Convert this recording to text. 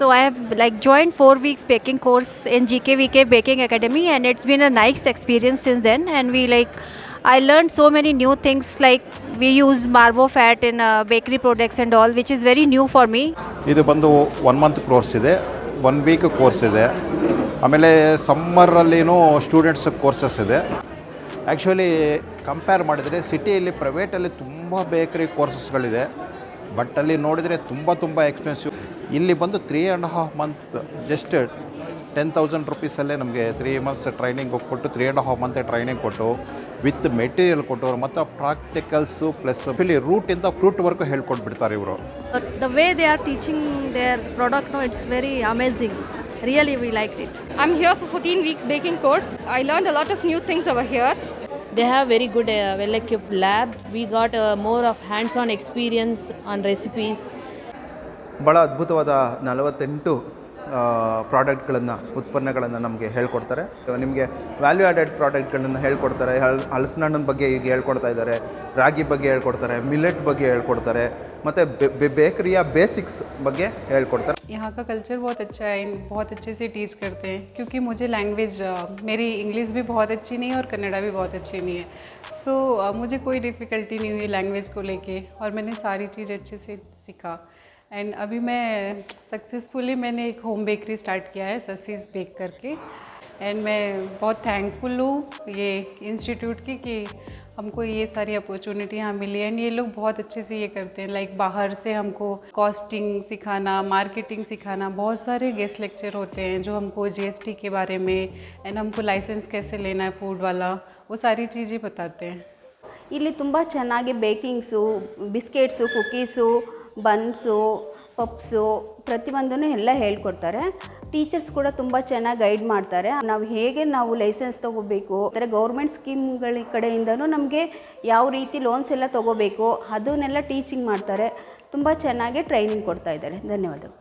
So I have like joined 4 weeks baking course in GKVK Baking Academy, and it's been a nice experience since then. And I learned so many new things, like we use Marvo fat in bakery products and all, which is very new for me. ಇದು ಬಂದು 1 month course ಇದೆ, 1 weak course ಇದೆ. ಆಮೇಲೆ ಸಮ್ಮರಲ್ಲಿನೂ students courses ಇದೆ. Actually compare ಮಾಡಿದರೆ ಸಿಟಿಯಲ್ಲಿ ಪ್ರೈವೇಟಲ್ಲಿ ತುಂಬ bakery ಕೋರ್ಸಸ್ಗಳಿದೆ, but ಅಲ್ಲಿ ನೋಡಿದರೆ ತುಂಬ ಎಕ್ಸ್ಪೆನ್ಸಿವ್. ಇಲ್ಲಿ ಬಂದು 3.5 ಮಂತ್ ಜಸ್ಟ್ 10,000 ರುಪೀಸಲ್ಲೇ ನಮಗೆ 3 ಮಂತ್ಸ್ ಟ್ರೈನಿಂಗ್ ಕೊಟ್ಟು 3.5 ಮಂತ್ ಟ್ರೈನಿಂಗ್ ಕೊಟ್ಟು ವಿತ್ ಮೆಟೀರಿಯಲ್ ಕೊಟ್ಟು ಮತ್ತು ಪ್ರಾಕ್ಟಿಕಲ್ಸು ಪ್ಲಸ್ ಇಲ್ಲಿ ರೂಟಿಂದ ಫ್ರೂಟ್ವರೆಗೂ ಹೇಳ್ಕೊಟ್ಬಿಡ್ತಾರೆ ಇವರು. The way they are teaching their product, no, it's very amazing. Really, we liked it. I'm here for 14 weeks baking course. I learned a lot of new things over here. They have very good well-equipped lab. We got more of hands-on experience on recipes. ಭಾಳ ಅದ್ಭುತವಾದ 48 ಪ್ರಾಡಕ್ಟ್ಗಳನ್ನು ಉತ್ಪನ್ನಗಳನ್ನು ನಮಗೆ ಹೇಳ್ಕೊಡ್ತಾರೆ. ನಿಮಗೆ value added ಪ್ರಾಡಕ್ಟ್ಗಳನ್ನು ಹೇಳ್ಕೊಡ್ತಾರೆ. ಹಲಸಿನಣ್ಣನ ಬಗ್ಗೆ ಈಗ ಹೇಳ್ಕೊಡ್ತಾ ಇದ್ದಾರೆ, ರಾಗಿ ಬಗ್ಗೆ ಹೇಳ್ಕೊಡ್ತಾರೆ, ಮಿಲೆಟ್ ಬಗ್ಗೆ ಹೇಳ್ಕೊಡ್ತಾರೆ, ಮತ್ತು ಬೇಕರಿಯ ಬೇಸಿಕ್ಸ್ ಬಗ್ಗೆ ಹೇಳ್ಕೊಡ್ತಾರೆ. यहाँ का कल्चर बहुत अच्छा है, बहुत अच्छे से टीच करते हैं, क्योंकि मुझे लैंग्वेज मेरी इंग्लिश भी बहुत अच्छी नहीं है और कन्नड़ा भी बहुत अच्छी नहीं है. सो मुझे कोई डिफ़िकल्टी नहीं हुई लैंग्वेज को लेके, और मैंने सारी चीज़ अच्छे से सीखा. एंड अभी मैं सक्सेसफुली मैंने एक होम बेकरी स्टार्ट किया है, ससीज बेक करके. एंड मैं बहुत थैंकफुल हूँ ये इंस्टीट्यूट की कि हमको ये सारी अपॉर्चुनिटी यहाँ मिली. एंड ये लोग बहुत अच्छे से ये करते हैं, लाइक बाहर से हमको कॉस्टिंग सिखाना, मार्केटिंग सिखाना, बहुत सारे गेस्ट लेक्चर होते हैं जो हमको GST के बारे में एंड हमको लाइसेंस कैसे लेना है फूड वाला, वो सारी चीज़ें बताते हैं. ಇಲ್ಲಿ ತುಂಬ ಚೆನ್ನಾಗಿ ಬೇಕಿಂಗ್ಸು, ಬಿಸ್ಕೆಟ್ಸು, ಕುಕ್ಕೀಸು, ಬನ್ಸು, ಪಪ್ಸು ಪ್ರತಿಯೊಂದನ್ನು ಎಲ್ಲ ಹೇಳ್ಕೊಡ್ತಾರೆ. ಟೀಚರ್ಸ್ ಕೂಡ ತುಂಬ ಚೆನ್ನಾಗಿ ಗೈಡ್ ಮಾಡ್ತಾರೆ. ನಾವು ಲೈಸೆನ್ಸ್ ತೊಗೋಬೇಕು, ಅಂದರೆ ಗೌರ್ಮೆಂಟ್ ಸ್ಕೀಮ್ಗಳ ಕಡೆಯಿಂದನೂ ನಮಗೆ ಯಾವ ರೀತಿ ಲೋನ್ಸ್ ಎಲ್ಲ ತೊಗೋಬೇಕು ಅದನ್ನೆಲ್ಲ ಟೀಚಿಂಗ್ ಮಾಡ್ತಾರೆ. ತುಂಬ ಚೆನ್ನಾಗಿ ಟ್ರೈನಿಂಗ್ ಕೊಡ್ತಾ ಇದ್ದಾರೆ. ಧನ್ಯವಾದಗಳು.